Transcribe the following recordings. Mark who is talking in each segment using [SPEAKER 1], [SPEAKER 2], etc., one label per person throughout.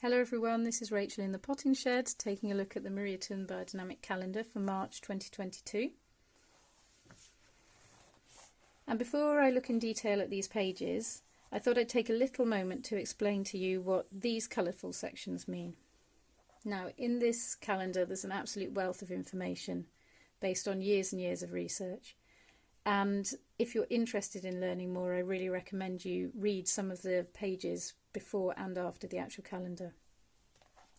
[SPEAKER 1] Hello everyone, this is Rachel in the potting shed taking a look at the Maria Thus Biodynamic Calendar for March 2022. And before I look in detail at these pages, I thought I'd take a little moment to explain to you what these colourful sections mean. Now, in this calendar there's an absolute wealth of information based on years and years of research. And if you're interested in learning more, I really recommend you read some of the pages before and after the actual calendar.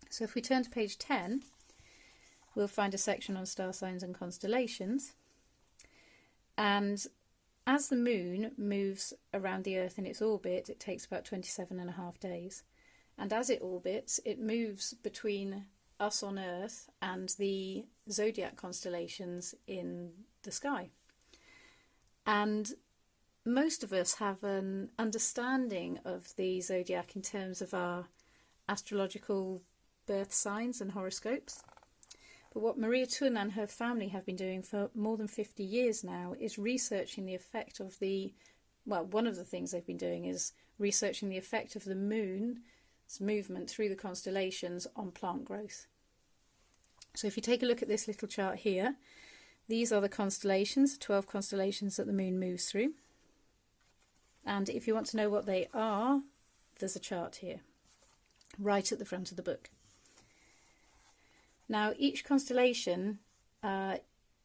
[SPEAKER 1] So if we turn to page 10, we'll find a section on star signs and constellations. And as the moon moves around the Earth in its orbit, it takes about 27.5 days. And as it orbits, it moves between us on Earth and the zodiac constellations in the sky. And most of us have an understanding of the zodiac in terms of our astrological birth signs and horoscopes. But what Maria Thus and her family have been doing for more than 50 years now is researching the effect of one of the things they've been doing is researching the effect of the moon's movement through the constellations on plant growth. So if you take a look at this little chart here, these are the constellations, 12 constellations that the moon moves through. And if you want to know what they are, there's a chart here, right at the front of the book. Now, each constellation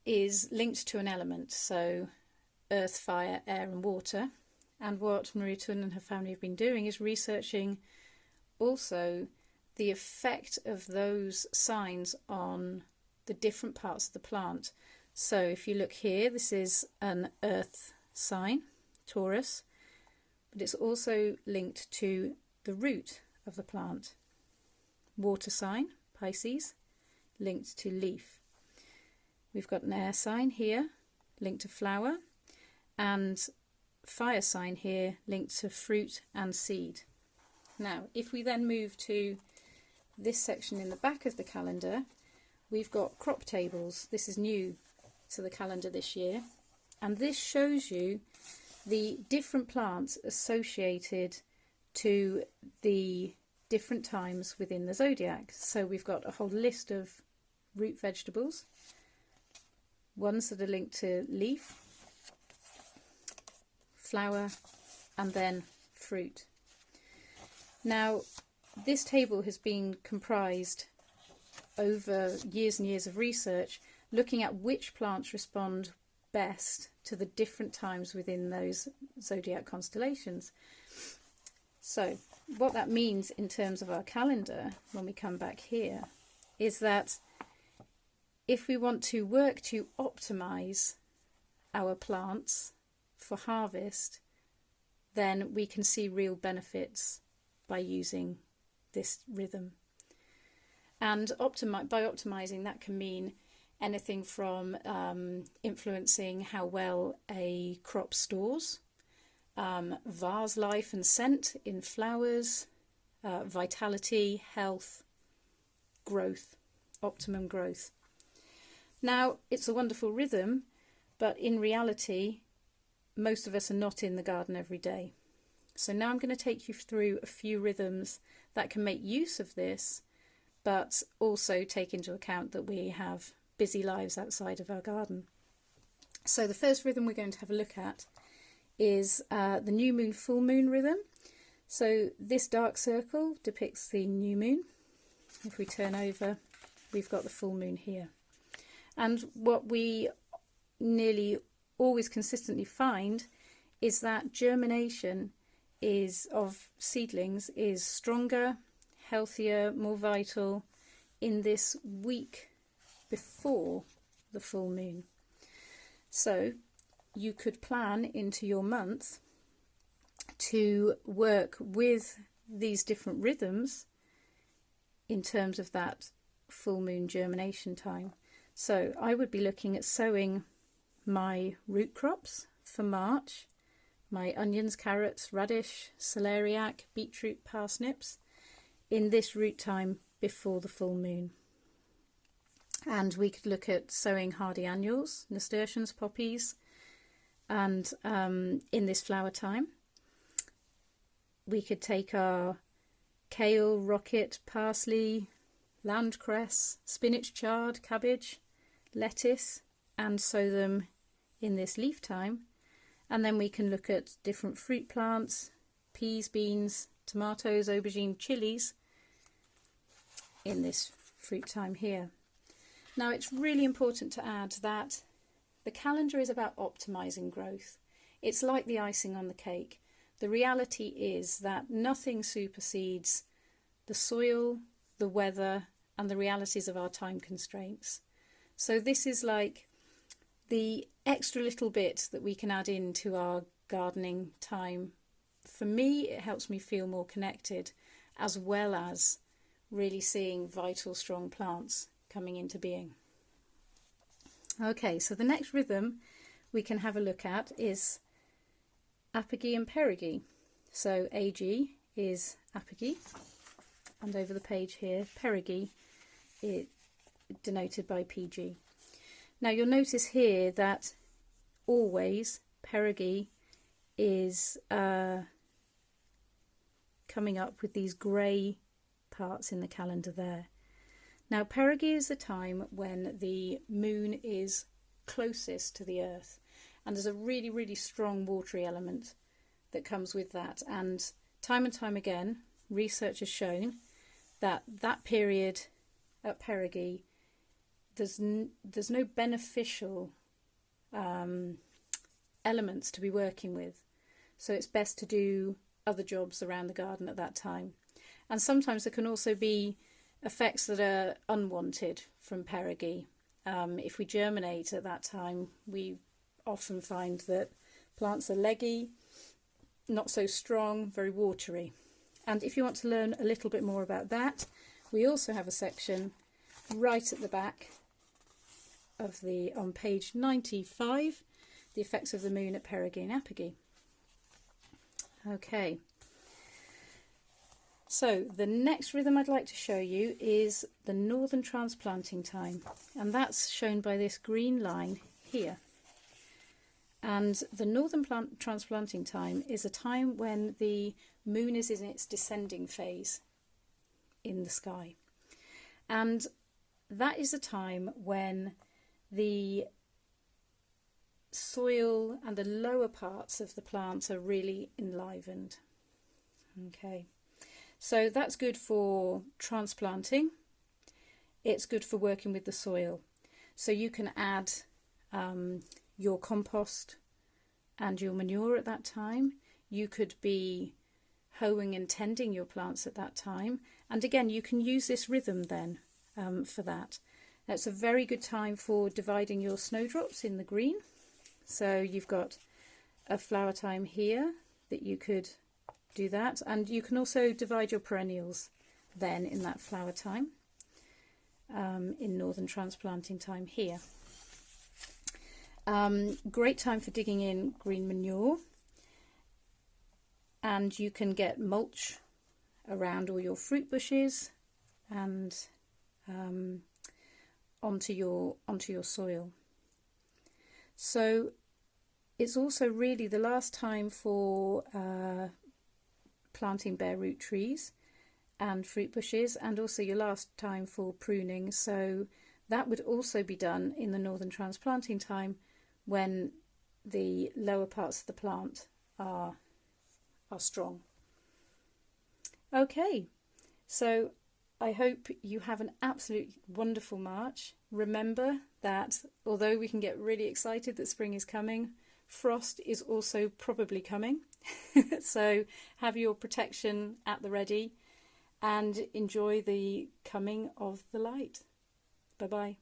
[SPEAKER 1] is linked to an element, so earth, fire, air and water. And what Maria Thus and her family have been doing is researching also the effect of those signs on the different parts of the plant. So if you look here, this is an earth sign, Taurus, but it's also linked to the root of the plant. Water sign, Pisces, linked to leaf. We've got an air sign here, linked to flower, and fire sign here, linked to fruit and seed. Now, if we then move to this section in the back of the calendar, we've got crop tables. This is new to the calendar this year, and this shows you the different plants associated to the different times within the zodiac. So we've got a whole list of root vegetables, ones that are linked to leaf, flower, and then fruit. Now, this table has been comprised over years and years of research looking at which plants respond best to the different times within those zodiac constellations. So what that means in terms of our calendar when we come back here is that if we want to work to optimize our plants for harvest, then we can see real benefits by using this rhythm. And by optimizing, that can mean anything from influencing how well a crop stores, vase life and scent in flowers, vitality, health, growth, optimum growth. Now, it's a wonderful rhythm, but in reality, most of us are not in the garden every day. So now I'm going to take you through a few rhythms that can make use of this, but also take into account that we have busy lives outside of our garden. So the first rhythm we're going to have a look at is the new moon full moon rhythm. So this dark circle depicts the new moon. If we turn over, we've got the full moon here. And what we nearly always consistently find is that germination of seedlings is stronger, healthier, more vital in this week before the full moon. So you could plan into your month to work with these different rhythms in terms of that full moon germination time. So I would be looking at sowing my root crops for March, my onions, carrots, radish, celeriac, beetroot, parsnips, in this root time before the full moon. And we could look at sowing hardy annuals, nasturtiums, poppies, and in this flower time. We could take our kale, rocket, parsley, landcress, spinach, chard, cabbage, lettuce, and sow them in this leaf time. And then we can look at different fruit plants, peas, beans, tomatoes, aubergine, chilies in this fruit time here. Now it's really important to add that the calendar is about optimizing growth. It's like the icing on the cake. The reality is that nothing supersedes the soil, the weather, and the realities of our time constraints. So this is like the extra little bit that we can add into our gardening time. For me, it helps me feel more connected, as well as really seeing vital, strong plants coming into being. Okay, so the next rhythm we can have a look at is Apogee and Perigee. So AG is Apogee, and over the page here, Perigee is denoted by PG. Now you'll notice here that always Perigee is coming up with these grey parts in the calendar there. Now Perigee is the time when the moon is closest to the earth, and there's a really, really strong watery element that comes with that. And time again, research has shown that that period at Perigee, there's no beneficial elements to be working with. So it's best to do other jobs around the garden at that time. And sometimes there can also be effects that are unwanted from Perigee. If we germinate at that time, we often find that plants are leggy, not so strong, very watery. And if you want to learn a little bit more about that, we also have a section right at the back of on page 95, the effects of the moon at Perigee and Apogee. Okay, so the next rhythm I'd like to show you is the northern transplanting time, and that's shown by this green line here. And the northern transplanting time is a time when the moon is in its descending phase in the sky, and that is a time when the soil and the lower parts of the plants are really enlivened. Okay, so that's good for transplanting. It's good for working with the soil. So you can add your compost and your manure at that time. You could be hoeing and tending your plants at that time. And again, you can use this rhythm then for that. It's a very good time for dividing your snowdrops in the green. So you've got a flower time here that you could do that, and you can also divide your perennials then in that flower time in northern transplanting time here. Great time for digging in green manure, and you can get mulch around all your fruit bushes and onto your soil. So it's also really the last time for planting bare root trees and fruit bushes, and also your last time for pruning. So that would also be done in the northern transplanting time when the lower parts of the plant are strong. Okay, so I hope you have an absolute wonderful March. Remember that although we can get really excited that spring is coming, frost is also probably coming. So have your protection at the ready and enjoy the coming of the light. Bye-bye.